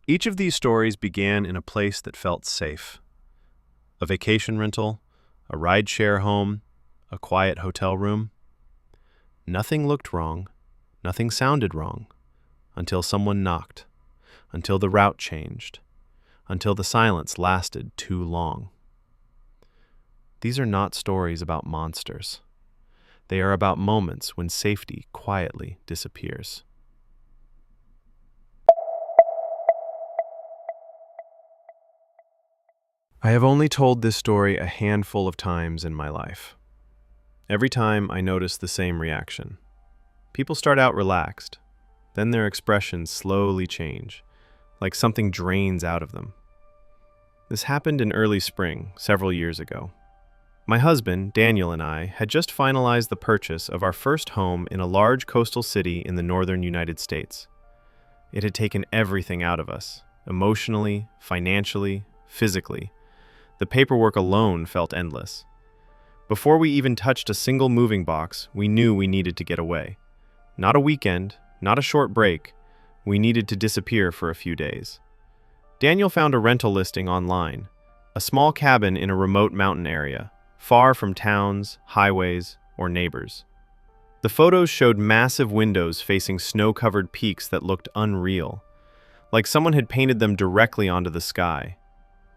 Each of these stories began in a place that felt safe. A vacation rental, a rideshare home, a quiet hotel room. Nothing looked wrong, nothing sounded wrong, until someone knocked, until the route changed, until the silence lasted too long. These are not stories about monsters. They are about moments when safety quietly disappears. I have only told this story a handful of times in my life. Every time I notice the same reaction. People start out relaxed, then their expressions slowly change, like something drains out of them. This happened in early spring, several years ago. My husband, Daniel, and I had just finalized the purchase of our first home in a large coastal city in the northern United States. It had taken everything out of us, emotionally, financially, physically. The paperwork alone felt endless. Before we even touched a single moving box, we knew we needed to get away. Not a weekend, not a short break. We needed to disappear for a few days. Daniel found a rental listing online, a small cabin in a remote mountain area, far from towns, highways, or neighbors. The photos showed massive windows facing snow-covered peaks that looked unreal, like someone had painted them directly onto the sky.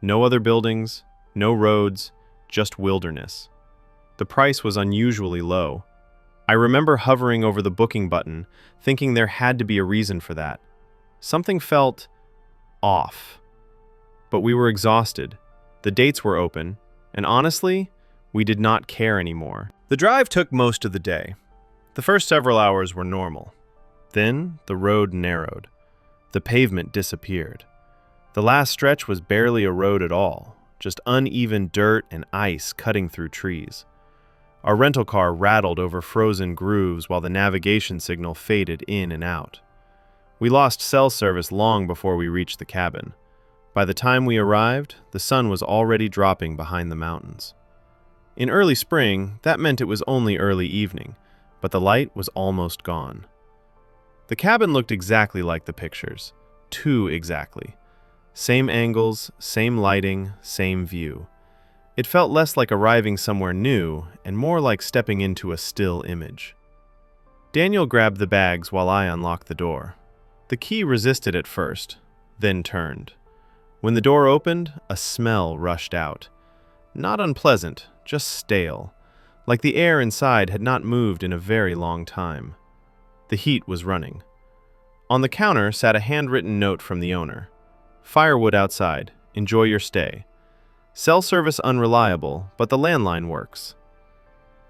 No other buildings, no roads, just wilderness. The price was unusually low. I remember hovering over the booking button, thinking there had to be a reason for that. Something felt off. But we were exhausted. The dates were open, and honestly, we did not care anymore. The drive took most of the day. The first several hours were normal. Then the road narrowed. The pavement disappeared. The last stretch was barely a road at all, just uneven dirt and ice cutting through trees. Our rental car rattled over frozen grooves while the navigation signal faded in and out. We lost cell service long before we reached the cabin. By the time we arrived, the sun was already dropping behind the mountains. In early spring, that meant it was only early evening, but the light was almost gone. The cabin looked exactly like the pictures. Too exactly. Same angles, same lighting, same view. It felt less like arriving somewhere new and more like stepping into a still image. Daniel grabbed the bags while I unlocked the door. The key resisted at first, then turned. When the door opened, a smell rushed out. Not unpleasant, just stale, like the air inside had not moved in a very long time. The heat was running. On the counter sat a handwritten note from the owner. Firewood outside. Enjoy your stay. Cell service unreliable, but the landline works.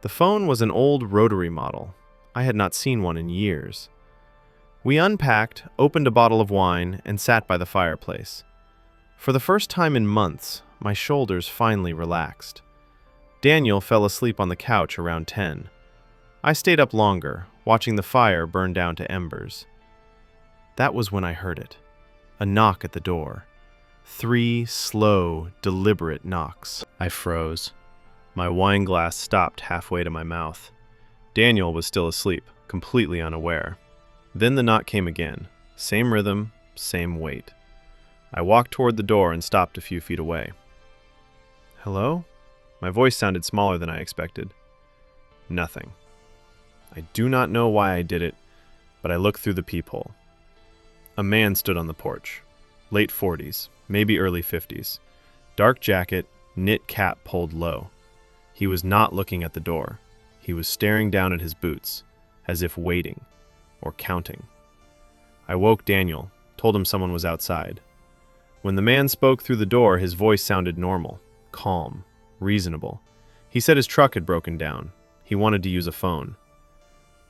The phone was an old rotary model. I had not seen one in years. We unpacked, opened a bottle of wine, and sat by the fireplace. For the first time in months, my shoulders finally relaxed. Daniel fell asleep on the couch around 10. I stayed up longer, watching the fire burn down to embers. That was when I heard it. A knock at the door. 3 slow, deliberate knocks. I froze. My wine glass stopped halfway to my mouth. Daniel was still asleep, completely unaware. Then the knock came again. Same rhythm, same weight. I walked toward the door and stopped a few feet away. Hello? My voice sounded smaller than I expected. Nothing. I do not know why I did it, but I looked through the peephole. A man stood on the porch. Late 40s, maybe early 50s. Dark jacket, knit cap pulled low. He was not looking at the door. He was staring down at his boots, as if waiting, or counting. I woke Daniel, told him someone was outside. When the man spoke through the door, his voice sounded normal, calm, reasonable. He said his truck had broken down. He wanted to use a phone.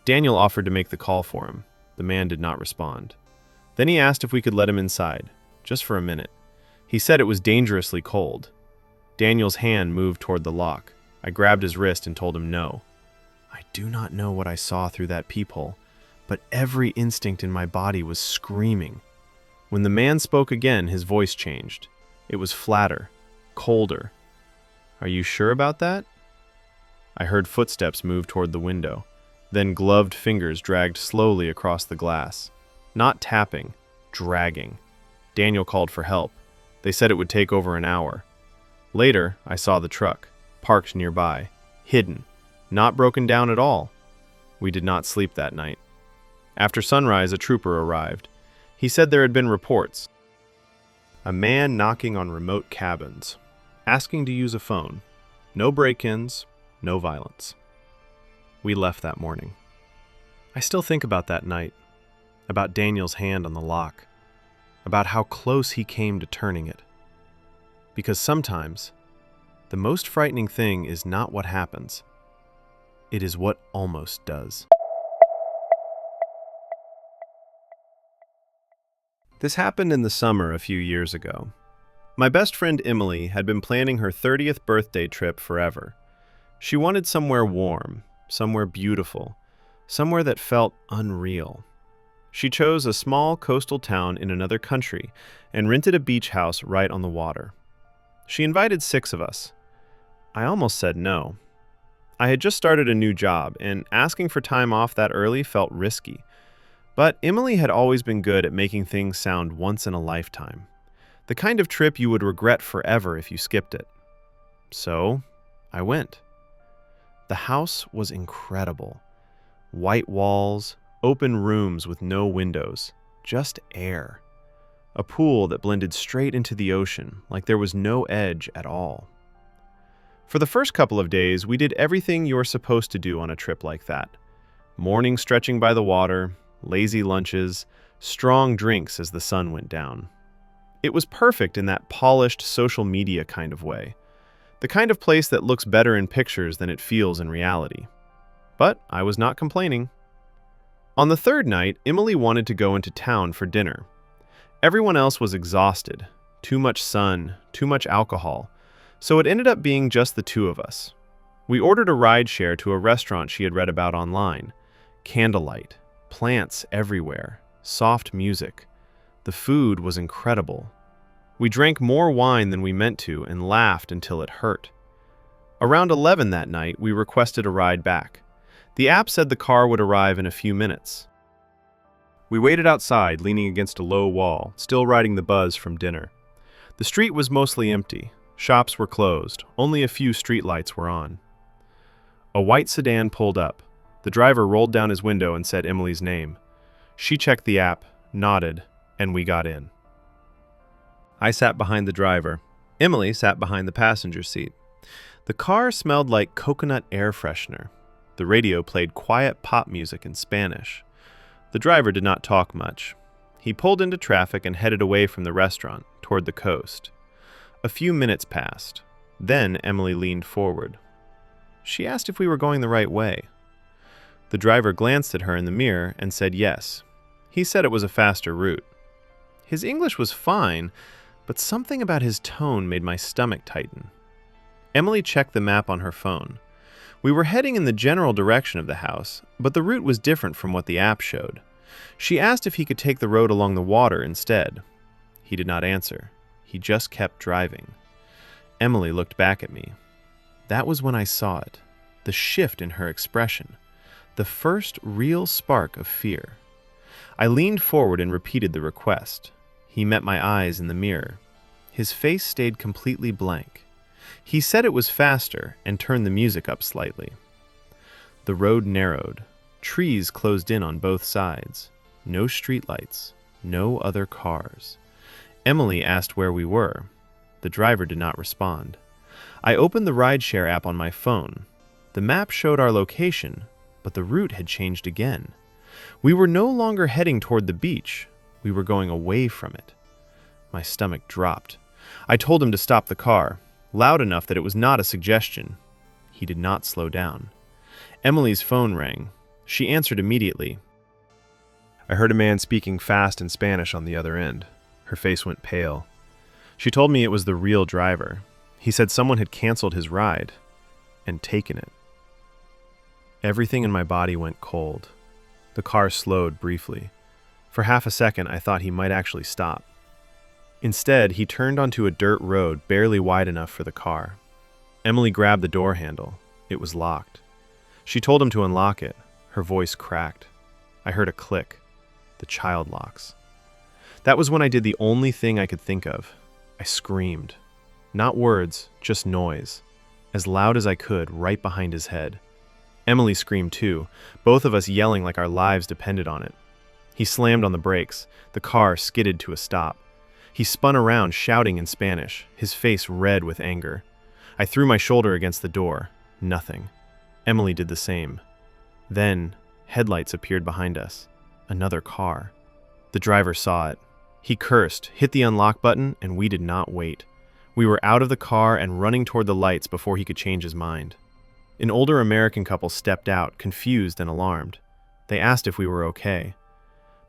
Daniel offered to make the call for him. The man did not respond. Then he asked if we could let him inside, just for a minute. He said it was dangerously cold. Daniel's hand moved toward the lock. I grabbed his wrist and told him no. I do not know what I saw through that peephole, but every instinct in my body was screaming. When the man spoke again, his voice changed. It was flatter, colder. Are you sure about that? I heard footsteps move toward the window. Then gloved fingers dragged slowly across the glass. Not tapping, dragging. Daniel called for help. They said it would take over an hour. Later, I saw the truck, parked nearby, hidden, not broken down at all. We did not sleep that night. After sunrise, a trooper arrived. He said there had been reports. A man knocking on remote cabins, asking to use a phone. No break-ins, no violence. We left that morning. I still think about that night, about Daniel's hand on the lock, about how close he came to turning it. Because sometimes, the most frightening thing is not what happens. It is what almost does. This happened in the summer a few years ago. My best friend Emily had been planning her 30th birthday trip forever. She wanted somewhere warm, somewhere beautiful, somewhere that felt unreal. She chose a small coastal town in another country and rented a beach house right on the water. She invited 6 of us. I almost said no. I had just started a new job, and asking for time off that early felt risky. But Emily had always been good at making things sound once in a lifetime. The kind of trip you would regret forever if you skipped it. So, I went. The house was incredible. White walls, open rooms with no windows, just air. A pool that blended straight into the ocean, like there was no edge at all. For the first couple of days, we did everything you're supposed to do on a trip like that. Morning stretching by the water, lazy lunches, strong drinks as the sun went down. It was perfect in that polished social media kind of way. The kind of place that looks better in pictures than it feels in reality. But I was not complaining. On the 3rd night, Emily wanted to go into town for dinner. Everyone else was exhausted. Too much sun, too much alcohol. So it ended up being just the 2 of us. We ordered a rideshare to a restaurant she had read about online. Candlelight, plants everywhere, soft music. The food was incredible. We drank more wine than we meant to and laughed until it hurt. Around 11 that night, we requested a ride back. The app said the car would arrive in a few minutes. We waited outside, leaning against a low wall, still riding the buzz from dinner. The street was mostly empty. Shops were closed. Only a few streetlights were on. A white sedan pulled up. The driver rolled down his window and said Emily's name. She checked the app, nodded, and we got in. I sat behind the driver. Emily sat behind the passenger seat. The car smelled like coconut air freshener. The radio played quiet pop music in Spanish. The driver did not talk much. He pulled into traffic and headed away from the restaurant, toward the coast. A few minutes passed. Then Emily leaned forward. She asked if we were going the right way. The driver glanced at her in the mirror and said yes. He said it was a faster route. His English was fine, but something about his tone made my stomach tighten. Emily checked the map on her phone. We were heading in the general direction of the house, but the route was different from what the app showed. She asked if he could take the road along the water instead. He did not answer. He just kept driving. Emily looked back at me. That was when I saw it, the shift in her expression, the first real spark of fear. I leaned forward and repeated the request. He met my eyes in the mirror. His face stayed completely blank. He said it was faster and turned the music up slightly. The road narrowed. Trees closed in on both sides. No streetlights. No other cars. Emily asked where we were. The driver did not respond. I opened the rideshare app on my phone. The map showed our location, but the route had changed again. We were no longer heading toward the beach. We were going away from it. My stomach dropped. I told him to stop the car, loud enough that it was not a suggestion. He did not slow down. Emily's phone rang. She answered immediately. I heard a man speaking fast in Spanish on the other end. Her face went pale. She told me it was the real driver. He said someone had canceled his ride and taken it. Everything in my body went cold. The car slowed briefly. For half a second, I thought he might actually stop. Instead, he turned onto a dirt road barely wide enough for the car. Emily grabbed the door handle. It was locked. She told him to unlock it. Her voice cracked. I heard a click. The child locks. That was when I did the only thing I could think of. I screamed. Not words, just noise. As loud as I could, right behind his head. Emily screamed too, both of us yelling like our lives depended on it. He slammed on the brakes. The car skidded to a stop. He spun around, shouting in Spanish, his face red with anger. I threw my shoulder against the door. Nothing. Emily did the same. Then, headlights appeared behind us. Another car. The driver saw it. He cursed, hit the unlock button, and we did not wait. We were out of the car and running toward the lights before he could change his mind. An older American couple stepped out, confused and alarmed. They asked if we were okay.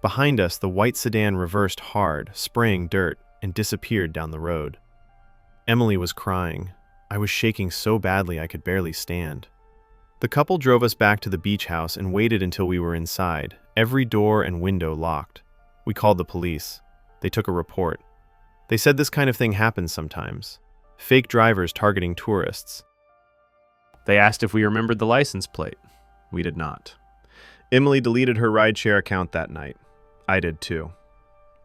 Behind us, the white sedan reversed hard, spraying dirt, and disappeared down the road. Emily was crying. I was shaking so badly I could barely stand. The couple drove us back to the beach house and waited until we were inside, every door and window locked. We called the police. They took a report. They said this kind of thing happens sometimes. Fake drivers targeting tourists. They asked if we remembered the license plate. We did not. Emily deleted her rideshare account that night. I did too.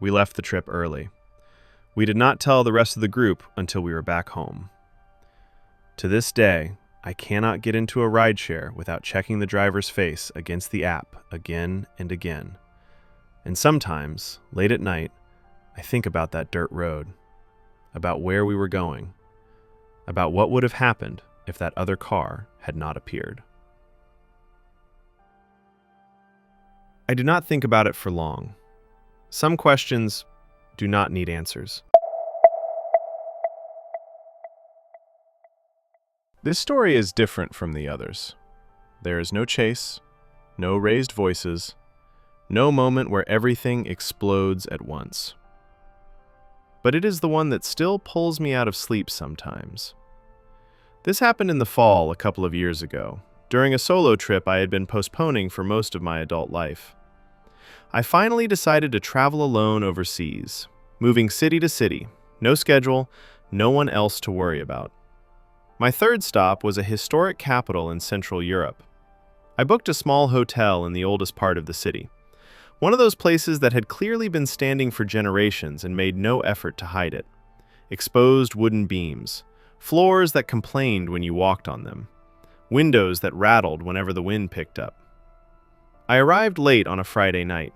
We left the trip early. We did not tell the rest of the group until we were back home. To this day, I cannot get into a rideshare without checking the driver's face against the app again and again. And sometimes, late at night, I think about that dirt road, about where we were going, about what would have happened if that other car had not appeared. I do not think about it for long. Some questions do not need answers. This story is different from the others. There is no chase, no raised voices, no moment where everything explodes at once. But it is the one that still pulls me out of sleep sometimes. This happened in the fall a couple of years ago, during a solo trip I had been postponing for most of my adult life. I finally decided to travel alone overseas, moving city to city, no schedule, no one else to worry about. My third stop was a historic capital in Central Europe. I booked a small hotel in the oldest part of the city, one of those places that had clearly been standing for generations and made no effort to hide it. Exposed wooden beams, floors that complained when you walked on them, windows that rattled whenever the wind picked up. I arrived late on a Friday night.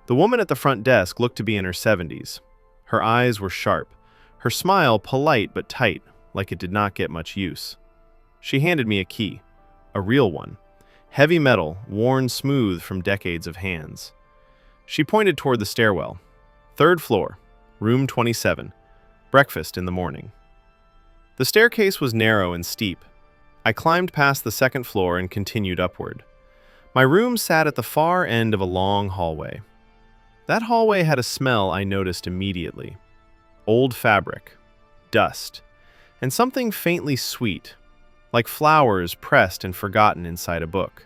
The woman at the front desk looked to be in her 70s. Her eyes were sharp, her smile polite but tight, like it did not get much use. She handed me a key, a real one, heavy metal, worn smooth from decades of hands. She pointed toward the stairwell. 3rd floor, room 27, breakfast in the morning. The staircase was narrow and steep. I climbed past the 2nd floor and continued upward. My room sat at the far end of a long hallway. That hallway had a smell I noticed immediately. Old fabric, dust, and something faintly sweet, like flowers pressed and forgotten inside a book.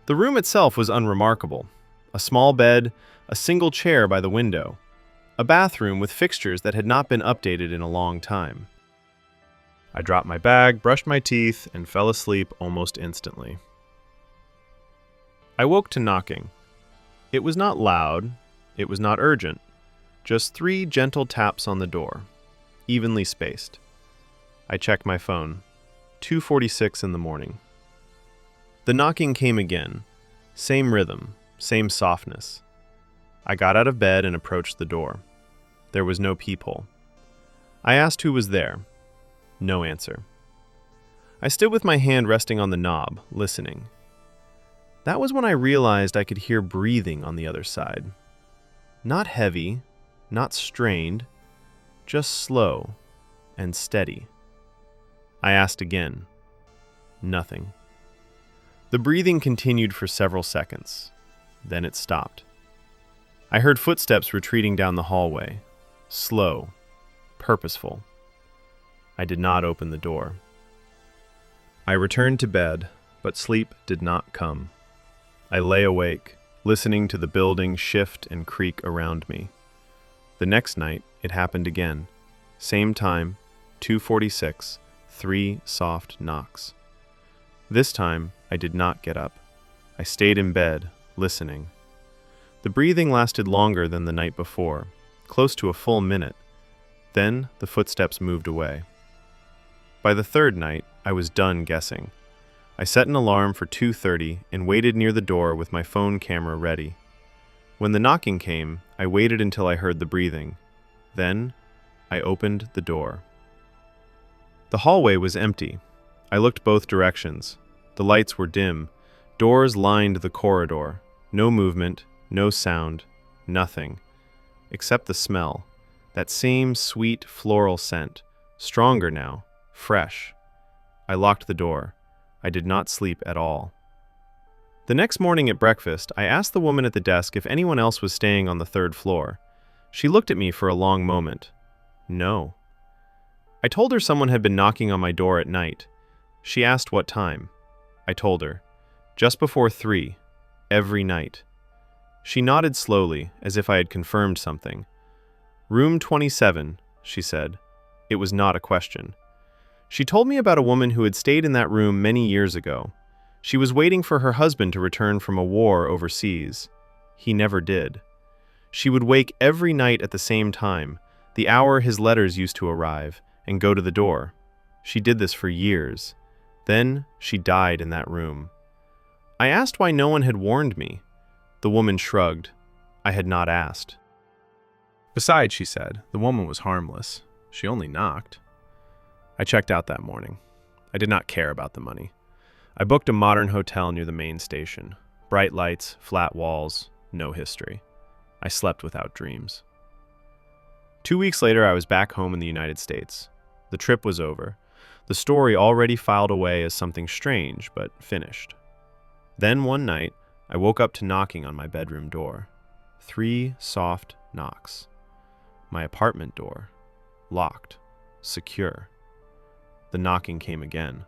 The room itself was unremarkable. A small bed, a single chair by the window, a bathroom with fixtures that had not been updated in a long time. I dropped my bag, brushed my teeth, and fell asleep almost instantly. I woke to knocking. It was not loud, it was not urgent, just 3 gentle taps on the door, evenly spaced. I checked my phone. 2:46 in the morning. The knocking came again. Same rhythm, same softness. I got out of bed and approached the door. There was no peephole. I asked who was there. No answer. I stood with my hand resting on the knob, listening. That was when I realized I could hear breathing on the other side. Not heavy, not strained, just slow and steady. I asked again. Nothing. The breathing continued for several seconds. Then it stopped. I heard footsteps retreating down the hallway. Slow, purposeful. I did not open the door. I returned to bed, but sleep did not come. I lay awake, listening to the building shift and creak around me. The next night, it happened again. Same time, 2:46, 3 soft knocks. This time, I did not get up. I stayed in bed, listening. The breathing lasted longer than the night before, close to a full minute. Then the footsteps moved away. By the third night, I was done guessing. I set an alarm for 2:30 and waited near the door with my phone camera ready. When the knocking came, I waited until I heard the breathing. Then, I opened the door. The hallway was empty. I looked both directions. The lights were dim. Doors lined the corridor. No movement, no sound, nothing. Except the smell. That same sweet floral scent. Stronger now. Fresh. I locked the door. I did not sleep at all. The next morning at breakfast, I asked the woman at the desk if anyone else was staying on the third floor. She looked at me for a long moment. No. I told her someone had been knocking on my door at night. She asked what time. I told her. Just before 3, every night. She nodded slowly, as if I had confirmed something. Room 27, she said. It was not a question. She told me about a woman who had stayed in that room many years ago. She was waiting for her husband to return from a war overseas. He never did. She would wake every night at the same time, the hour his letters used to arrive, and go to the door. She did this for years. Then she died in that room. I asked why no one had warned me. The woman shrugged. I had not asked. Besides, she said, the woman was harmless. She only knocked. I checked out that morning. I did not care about the money. I booked a modern hotel near the main station. Bright lights, flat walls, no history. I slept without dreams. 2 weeks later, I was back home in the United States. The trip was over. The story already filed away as something strange, but finished. Then one night, I woke up to knocking on my bedroom door. 3 soft knocks. My apartment door. Locked. Secure. The knocking came again.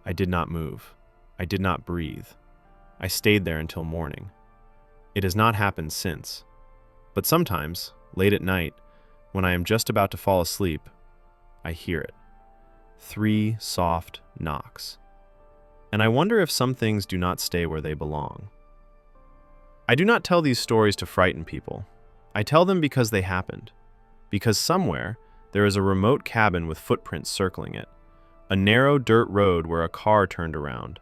I did not move. I did not breathe. I stayed there until morning. It has not happened since. But sometimes, late at night, when I am just about to fall asleep, I hear it. 3 soft knocks. And I wonder if some things do not stay where they belong. I do not tell these stories to frighten people. I tell them because they happened. Because somewhere, there is a remote cabin with footprints circling it, a narrow dirt road where a car turned around,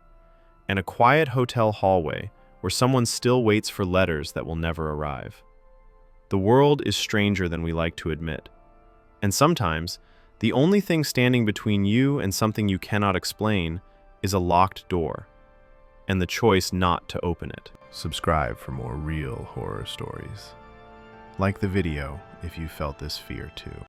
and a quiet hotel hallway where someone still waits for letters that will never arrive. The world is stranger than we like to admit, and sometimes the only thing standing between you and something you cannot explain is a locked door, and the choice not to open it. Subscribe for more real horror stories. Like the video if you felt this fear too.